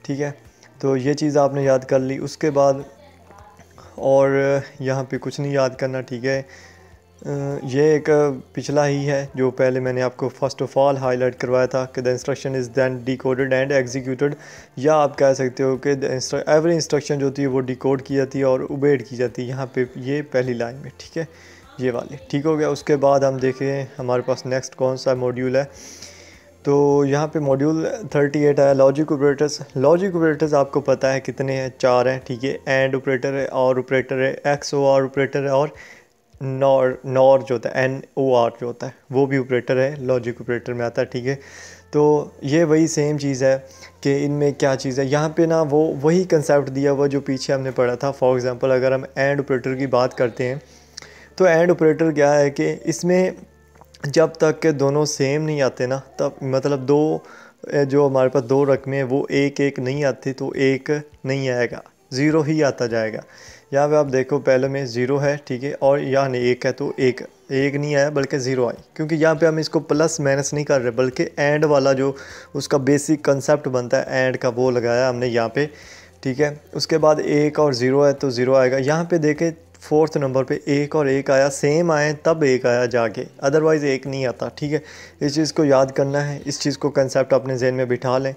ठीक है। तो ये चीज़ आपने याद कर ली। उसके बाद और यहाँ पे कुछ नहीं याद करना, ठीक है। ये एक पिछला ही है जो पहले मैंने आपको फर्स्ट ऑफ ऑल हाईलाइट करवाया था कि the instruction is then decoded and executed, या आप कह सकते हो कि एवरी इंस्ट्रक्शन जो होती है वो डिकोड की जाती है और ओबेड की जाती है। यहाँ पे ये पहली लाइन में, ठीक है, ये वाली, ठीक हो गया। उसके बाद हम देखें हमारे पास नेक्स्ट कौन सा मॉड्यूल है। तो यहाँ पे मॉड्यूल 38 है लॉजिक ऑपरेटर्स। लॉजिक ऑपरेटर्स आपको पता है कितने हैं, 4 हैं, ठीक है। एंड ऑपरेटर है, और ऑपरेटर है, XOR ऑपरेटर है, और नॉर जो होता है NOR जो होता है वो भी ऑपरेटर है, लॉजिक ऑपरेटर में आता है, ठीक है। तो ये वही सेम चीज़ है कि इनमें क्या चीज़ है, यहाँ पे ना वो वही कंसेप्ट दिया हुआ जो पीछे हमने पढ़ा था। फॉर एग्ज़ाम्पल अगर हम एंड ऑपरेटर की बात करते हैं तो एंड ऑपरेटर क्या है कि इसमें जब तक के दोनों सेम नहीं आते ना, तब मतलब दो जो हमारे पास 2 रकमें हैं वो एक एक नहीं आती तो एक नहीं आएगा, 0 ही आता जाएगा। यहाँ पे आप देखो पहले में 0 है, ठीक है, और यहाँ नहीं 1 है तो 1 एक नहीं आया बल्कि ज़ीरो आई, क्योंकि यहाँ पे हम इसको प्लस माइनस नहीं कर रहे बल्कि एंड वाला जो उसका बेसिक कंसेप्ट बनता है एंड का वो लगाया हमने यहाँ पे, ठीक है। उसके बाद एक और ज़ीरो है तो ज़ीरो आएगा। यहाँ पे देखें फोर्थ नंबर पे एक और एक आया, सेम आए तब एक आया जाके, अदरवाइज़ एक नहीं आता, ठीक है। इस चीज़ को याद करना है, इस चीज़ को कंसेप्ट अपने जहन में बिठा लें।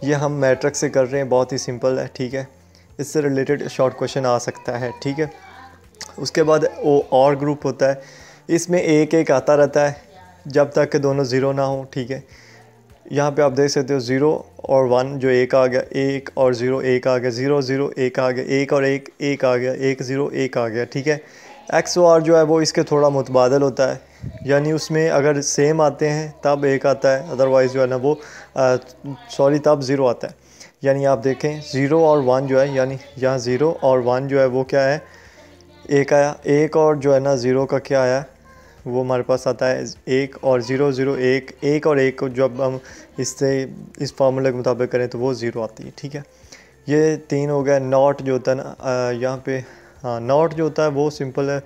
ये हम मैट्रिक्स से कर रहे हैं, बहुत ही सिंपल है, ठीक है। इससे रिलेटेड शॉर्ट क्वेश्चन आ सकता है, ठीक है। उसके बाद और ग्रुप होता है, इसमें एक एक आता रहता है जब तक कि दोनों ज़ीरो ना हो, ठीक है। यहाँ पे आप देख सकते हो 0 और 1 जो एक आ गया, एक और 0 एक आ गया, 0 0 एक आ गया, एक और एक एक आ गया, 1 0 एक आ गया, ठीक है। एक्स और जो है वो इसके थोड़ा मुतबादल होता है, यानी उसमें अगर सेम आते हैं तब एक आता है, अदरवाइज़ जो है ना वो तब 0 आता है। यानी आप देखें 0 और 1 जो है, यानी यहाँ 0 और 1 जो है वो क्या है, एक आया। एक और जो है ना 0 का क्या आया, वो हमारे पास आता है एक और 0 0 एक, एक और एक को जब हम इससे इस फार्मूले के मुताबिक करें तो वो 0 आती है, ठीक है। ये 3 हो गया। नॉट जो होता है ना यहाँ पे, हाँ नॉट जो होता है वो सिंपल है,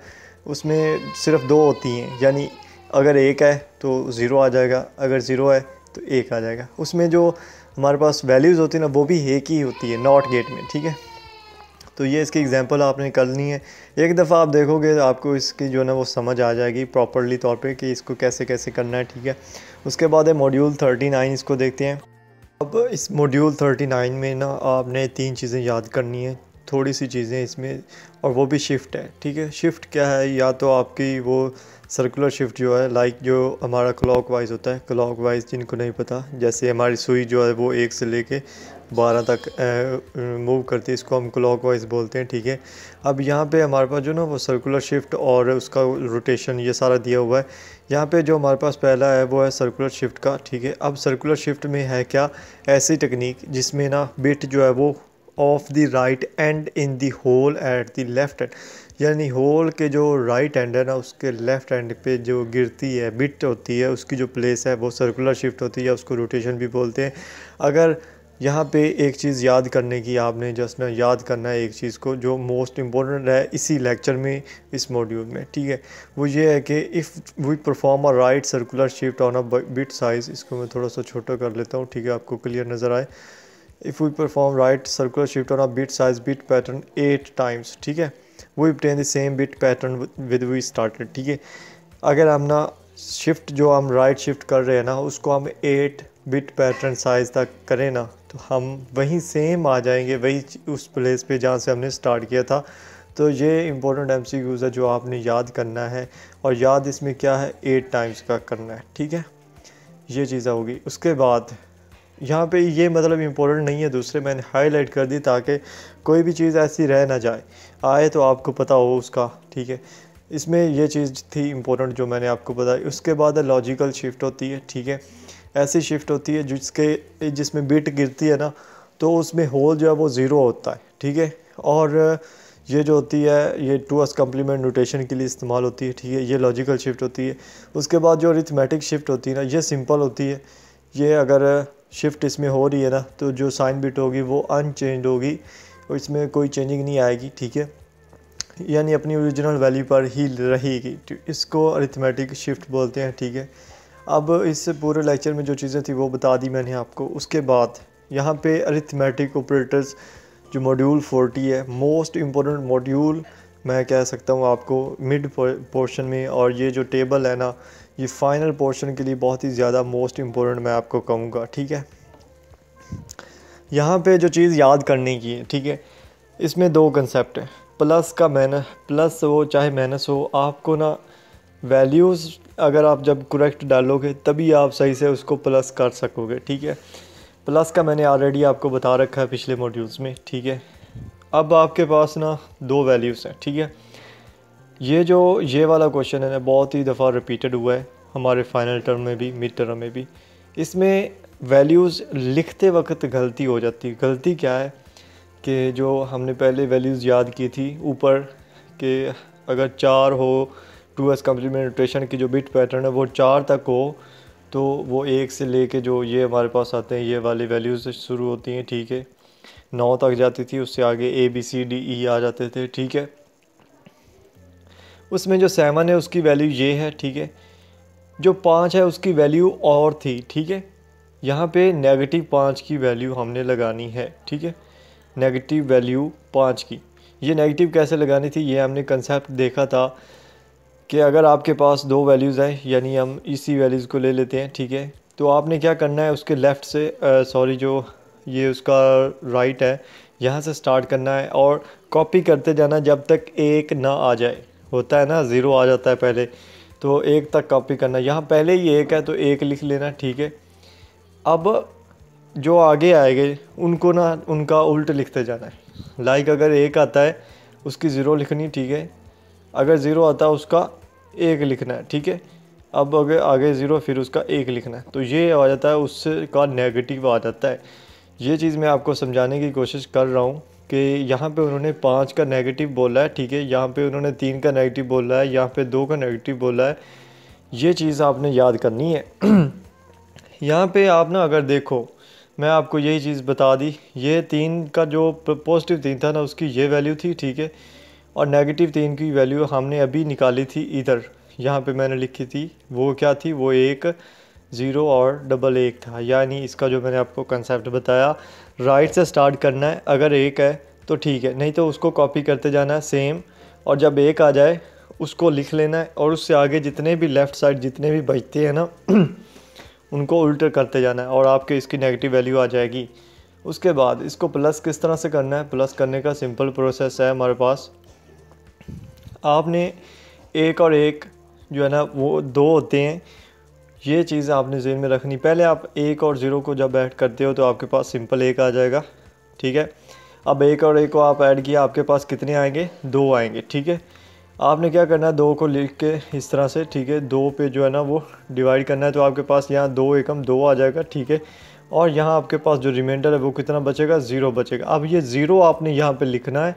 उसमें सिर्फ 2 होती हैं, यानी अगर एक है तो 0 आ जाएगा, अगर 0 है तो एक आ जाएगा। उसमें जो हमारे पास वैल्यूज़ होती है ना वो भी एक ही होती है नॉट गेट में, ठीक है। तो ये इसकी एग्जांपल आपने करनी है, एक दफ़ा आप देखोगे तो आपको इसकी जो है ना वो समझ आ जाएगी प्रॉपरली तौर पे कि इसको कैसे कैसे करना है, ठीक है। उसके बाद है मॉड्यूल 39, इसको देखते हैं। अब इस मॉड्यूल 39 में ना आपने 3 चीज़ें याद करनी है, थोड़ी सी चीज़ें इसमें, और वो भी शिफ्ट है, ठीक है। शिफ्ट क्या है, या तो आपकी वो सर्कुलर शिफ्ट जो है, लाइक जो हमारा क्लॉक वाइज होता है, क्लॉक वाइज जिनको नहीं पता, जैसे हमारी सुई जो है वो 1 से लेके 12 तक मूव करती है, इसको हम क्लॉक वाइज बोलते हैं, ठीक है। अब यहाँ पे हमारे पास जो ना वो सर्कुलर शिफ्ट और उसका रोटेशन ये सारा दिया हुआ है। यहाँ पे जो हमारे पास पहला है वो है सर्कुलर शिफ्ट का, ठीक है। अब सर्कुलर शिफ्ट में है क्या, ऐसी टेक्निक जिसमें ना बिट जो है वो off the right end in the hole at the left end, यानी होल के जो राइट एंड है ना उसके लेफ़्ट एंड पे जो गिरती है बिट होती है, उसकी जो प्लेस है वो सर्कुलर शिफ्ट होती है, उसको रोटेशन भी बोलते हैं। अगर यहाँ पे एक चीज़ याद करने की, आपने जस्ट ना याद करना है एक चीज़ को जो मोस्ट इम्पोर्टेंट है इसी लेक्चर में, इस मॉड्यूल में, ठीक है। वो ये है कि if we perform a right circular shift on a bit size, इसको मैं थोड़ा सा छोटा कर लेता हूँ, ठीक है, आपको क्लियर नज़र आए। If we perform right circular shift on a bit size bit pattern 8 times, ठीक है, वो obtain the same bit pattern with we started, ठीक है। अगर हम ना शिफ्ट जो हम राइट शिफ्ट कर रहे हैं ना उसको हम 8 बिट पैटर्न साइज़ तक करें ना तो हम वहीं सेम आ जाएंगे, वही उस प्लेस पे जहाँ से हमने स्टार्ट किया था। तो ये इंपॉर्टेंट MCQs है जो आपने याद करना है, और याद इसमें क्या है 8 टाइम्स का करना है, ठीक है। ये चीज़ होगी। उसके बाद यहाँ पे ये मतलब इम्पोर्टेंट नहीं है, दूसरे मैंने हाईलाइट कर दी ताकि कोई भी चीज़ ऐसी रह ना जाए, आए तो आपको पता हो उसका, ठीक है। इसमें ये चीज़ थी इम्पोर्टेंट जो मैंने आपको बताई। उसके बाद लॉजिकल शिफ्ट होती है, ठीक है। ऐसी शिफ्ट होती है जिसमें बिट गिरती है ना तो उसमें होल जो है वो ज़ीरो होता है, ठीक है। और ये जो होती है ये 2s कम्प्लीमेंट नोटेशन के लिए इस्तेमाल होती है, ठीक है। ये लॉजिकल शिफ्ट होती है। उसके बाद जो अरिथमेटिक शिफ्ट होती है ना ये सिंपल होती है। ये अगर शिफ्ट इसमें हो रही है ना तो जो साइन बिट होगी वो अनचेंज होगी और इसमें कोई चेंजिंग नहीं आएगी, ठीक है, यानी अपनी ओरिजिनल वैल्यू पर ही रहेगी। इसको अरिथमेटिक शिफ्ट बोलते हैं, ठीक है। अब इस पूरे लेक्चर में जो चीज़ें थी वो बता दी मैंने आपको। उसके बाद यहाँ पे अरिथमेटिक ऑपरेटर्स जो मॉड्यूल 40 है, मोस्ट इम्पोर्टेंट मॉड्यूल मैं कह सकता हूँ आपको मिड पोर्शन में, और ये जो टेबल है ना ये फाइनल पोर्शन के लिए बहुत ही ज़्यादा मोस्ट इम्पोर्टेंट मैं आपको कहूँगा, ठीक है। यहाँ पे जो चीज़ याद करने की है, ठीक है, इसमें 2 कंसेप्ट है, प्लस का माइनस, प्लस हो चाहे माइनस हो, आपको ना वैल्यूज़ अगर आप जब करेक्ट डालोगे तभी आप सही से उसको प्लस कर सकोगे, ठीक है। प्लस का मैंने ऑलरेडी आपको बता रखा है पिछले मॉड्यूल्स में, ठीक है। अब आपके पास ना 2 वैल्यूज़ हैं, ठीक है। ये वाला क्वेश्चन है ना बहुत ही दफ़ा रिपीटेड हुआ है हमारे फाइनल टर्म में भी, मिड टर्म में भी। इसमें वैल्यूज़ लिखते वक्त गलती हो जाती है। गलती क्या है कि जो हमने पहले वैल्यूज़ याद की थी ऊपर कि अगर 4 हो 2s कम्प्लीमेंट नोटेशन की जो बिट पैटर्न है वो 4 तक हो तो वो 1 से लेके जो ये हमारे पास आते हैं ये वाली वैल्यूज़ शुरू होती हैं, ठीक है, 9 तक जाती थी, उससे आगे ABCDE आ जाते थे, ठीक है। उसमें जो 7 है उसकी वैल्यू ये है, ठीक है। जो 5 है उसकी वैल्यू और थी, ठीक है। यहाँ पे -5 की वैल्यू हमने लगानी है, ठीक है। नेगेटिव वैल्यू 5 की, ये नेगेटिव कैसे लगानी थी, ये हमने कंसेप्ट देखा था कि अगर आपके पास 2 वैल्यूज़ हैं, यानी हम इसी वैल्यूज़ को ले लेते हैं, ठीक है। तो आपने क्या करना है, उसके लेफ़्ट से सॉरी जो ये उसका राइट है, यहाँ से स्टार्ट करना है और कॉपी करते जाना जब तक 1 ना आ जाए। होता है ना 0 आ जाता है पहले, तो 1 तक कॉपी करना। यहाँ पहले ही 1 है तो 1 लिख लेना, ठीक है। अब जो आगे आएंगे उनको ना उनका उल्ट लिखते जाना है। लाइक अगर 1 आता है उसकी 0 लिखनी, ठीक है। अगर 0 आता है उसका 1 लिखना है, ठीक है। अब अगर आगे 0 फिर उसका 1 लिखना है, तो ये आ जाता है उससे का नेगेटिव आ जाता है। ये चीज़ मैं आपको समझाने की कोशिश कर रहा हूँ कि यहाँ पे उन्होंने 5 का नेगेटिव बोला है, ठीक है। यहाँ पे उन्होंने 3 का नेगेटिव बोला है, यहाँ पे 2 का नेगेटिव बोला है। ये चीज़ आपने याद करनी है। यहाँ पे आप ना अगर देखो, मैं आपको यही चीज़ बता दी, ये 3 का जो पॉजिटिव 3 था ना उसकी ये वैल्यू थी, ठीक है। और नेगेटिव 3 की वैल्यू हमने अभी निकाली थी इधर, यहाँ पे मैंने लिखी थी। वो क्या थी, वो 1 0 और 1 था। यानी इसका जो मैंने आपको कंसेप्ट बताया, राइट से स्टार्ट करना है। अगर 1 है तो ठीक है, नहीं तो उसको कॉपी करते जाना है सेम, और जब 1 आ जाए उसको लिख लेना है, और उससे आगे जितने भी लेफ़्ट साइड जितने भी बचते हैं ना उनको उल्ट करते जाना है और आपके इसकी नेगेटिव वैल्यू आ जाएगी। उसके बाद इसको प्लस किस तरह से करना है, प्लस करने का सिंपल प्रोसेस है हमारे पास। आपने 1 और 1 जो है ना वो 2 होते हैं, ये चीज़ आपने ज़हन में रखनी। पहले आप 1 और 0 को जब ऐड करते हो तो आपके पास सिंपल 1 आ जाएगा, ठीक है। अब 1 और 1 को आप ऐड किया, आपके पास कितने आएंगे, 2 आएंगे, ठीक है। आपने क्या करना है, 2 को लिख के इस तरह से, ठीक है, 2 पे जो है ना वो डिवाइड करना है, तो आपके पास यहाँ 2 एकम 2 आ जाएगा, ठीक है। और यहाँ आपके पास जो रिमाइंडर है वो कितना बचेगा, 0 बचेगा। अब ये 0 आपने यहाँ पे लिखना है,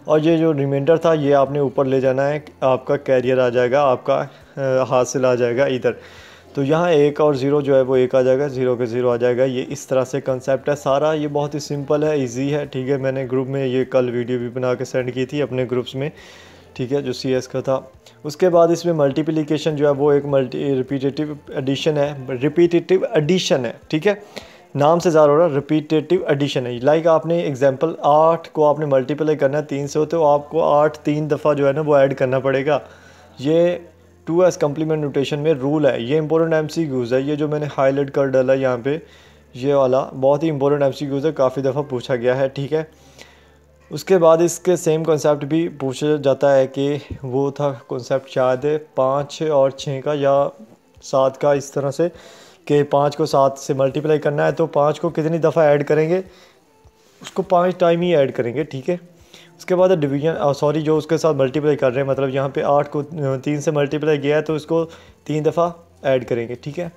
और ये जो रिमाइंडर था ये आपने ऊपर ले जाना है, आपका कैरियर आ जाएगा, आपका हासिल आ जाएगा इधर। तो यहाँ 1 और 0 जो है वो 1 आ जाएगा, 0 के 0 आ जाएगा। ये इस तरह से कंसेप्ट है सारा, ये बहुत ही सिंपल है, इजी है, ठीक है। मैंने ग्रुप में ये कल वीडियो भी बना के सेंड की थी अपने ग्रुप्स में, ठीक है, जो CS का था। उसके बाद इसमें मल्टीप्लिकेशन जो है वो एक रिपीटेटिव एडिशन है, ठीक है। नाम से ज़्यादा हो रहा है, रिपीटेटिव एडिशन है। लाइक आपने एग्जांपल 8 को आपने मल्टीप्लाई करना है 3 से, तो आपको 8 3 दफ़ा जो है ना वो ऐड करना पड़ेगा। ये 2s कम्प्लीमेंट नोटेशन में रूल है। ये इंपॉर्टेंट MCQs है, ये जो मैंने हाईलाइट कर डाला है यहाँ पे, ये वाला बहुत ही इंपॉर्टेंट MCQs है, काफ़ी दफ़ा पूछा गया है, ठीक है। उसके बाद इसके सेम कॉन्सेप्ट भी पूछा जाता है कि वो था कॉन्सेप्ट शायद 5 और 6 का या 7 का, इस तरह से कि 5 को 7 से मल्टीप्लाई करना है, तो 5 को कितनी दफ़ा ऐड करेंगे, उसको 5 टाइम ही ऐड करेंगे, ठीक है। उसके बाद डिवीजन सॉरी जो उसके साथ मल्टीप्लाई कर रहे हैं, मतलब यहाँ पे 8 को 3 से मल्टीप्लाई किया है तो इसको 3 दफ़ा ऐड करेंगे, ठीक है।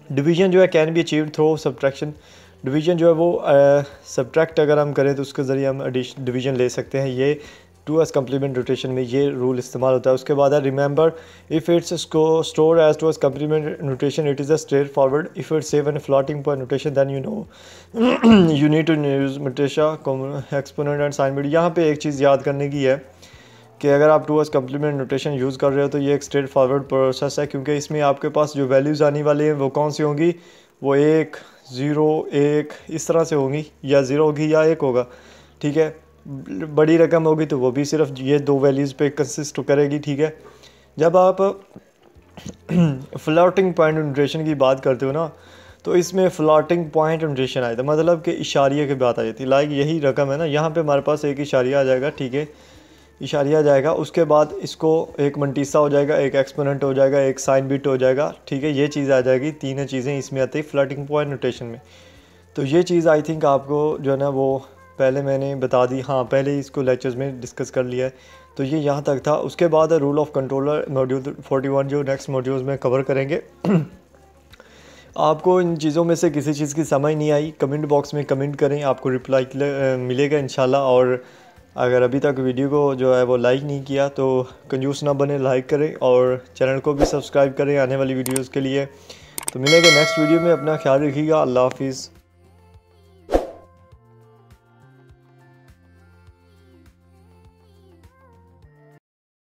डिवीजन जो है can be achieved through subtraction. Division जो है वो सब्ट्रैक्ट अगर हम करें तो उसके ज़रिए हम डिवीजन ले सकते हैं। ये 2s कम्प्लीमेंट रोटेशन में ये रूल इस्तेमाल होता है। उसके बाद है remember if it's store as 2s complement notation it is a straight forward, if it's save an floating point notation then you know you need to use mantissa exponent and sign bit. यहाँ पे एक चीज़ याद करने की है कि अगर आप 2s कम्प्लीमेंट नोटेशन यूज़ कर रहे हो तो ये एक स्ट्रेट फॉरवर्ड प्रोसेस है, क्योंकि इसमें आपके पास जो वैल्यूज़ आने वाली हैं वो कौन सी होंगी, वो 1 0 1 इस तरह से होंगी, या 0 होगी या 1 होगा, ठीक है। बड़ी रकम होगी तो वो भी सिर्फ ये 2 वैल्यूज़ पे कंसिस्ट करेगी, ठीक है। जब आप फ्लोटिंग पॉइंट नोटेशन की बात करते हो ना, तो इसमें फ्लोटिंग पॉइंट नोटेशन आया था, मतलब कि इशारिया की बात आ जाती है। लाइक यही रकम है ना, यहाँ पे हमारे पास एक इशारिया आ जाएगा, ठीक है, इशारिया जाएगा। उसके बाद इसको एक मंटीसा हो जाएगा, एक एक्सपोनेंट हो जाएगा, एक साइन बिट हो जाएगा, ठीक है। ये चीज़ आ जाएगी, तीनों चीज़ें इसमें आती है फ्लोटिंग पॉइंट नोटेशन में। तो ये चीज़ आई थिंक आपको जो है ना वो पहले मैंने बता दी, हाँ पहले इसको लेक्चर्स में डिस्कस कर लिया है, तो ये यहाँ तक था। उसके बाद रूल ऑफ कंट्रोलर मॉड्यूल 41 जो नेक्स्ट मॉड्यूल्स में कवर करेंगे। आपको इन चीज़ों में से किसी चीज़ की समझ नहीं आई, कमेंट बॉक्स में कमेंट करें, आपको रिप्लाई मिलेगा इंशाल्लाह। और अगर अभी तक वीडियो को जो है वो लाइक नहीं किया तो कंजूस ना बने, लाइक करें और चैनल को भी सब्सक्राइब करें आने वाली वीडियोज़ के लिए। तो मिलेंगे नेक्स्ट वीडियो में, अपना ख्याल रखिएगा, अल्लाह हाफिज़।